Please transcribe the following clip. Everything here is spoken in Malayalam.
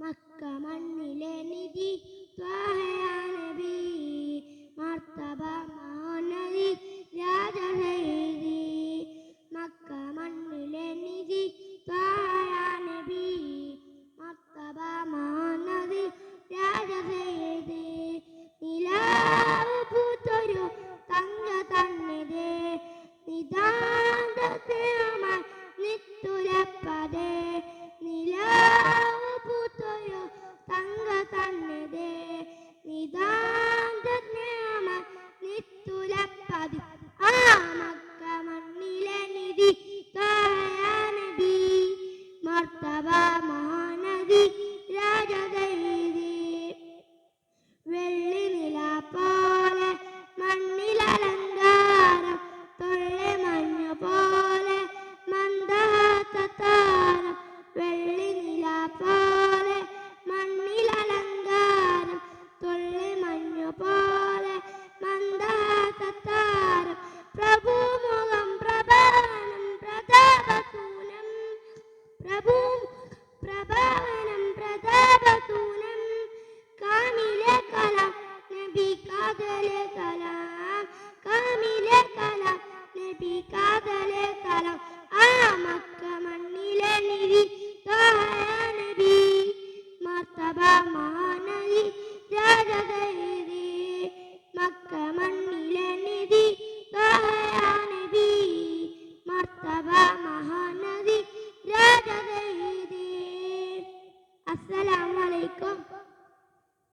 മക്ക മണ്ണിലെ നിധി ത്വാഹയാ നബി മർത്തബ മഹാനദി രാജസൈദി മക്ക മണ്ണിലെ നിധി ത്വാഹയാ നബി മർത്തബ മഹാനദി രാജസൈദി നിലാവ് പൂത്തൊരു തങ്ക തന്നിതേ നിതാന്തമായി നിത്തുലപ്പതേ നിലാവ് പൂത്തൊരു തങ്ക തന്നിതേ നിതാന്തമായി നിത്തുലപ്പതി ആ മക്ക മണ്ണിലെ നിധി ത്വാഹയാ നബി മർത്തബ മഹാനദി രാജസൈദി വെള്ളി നില പോലെ മണ്ണിലലങ്കാരം തൊള്ളി മഞ്ഞു പോലെ മന്ദാതാരം വെള്ളി നില പോലെ മണ്ണിലലങ്കാരം തൊള്ളി മഞ്ഞു പോലെ മന്ദാതാരം പ്രഭുമുഖം പ്രഭാനം പ്രതാപ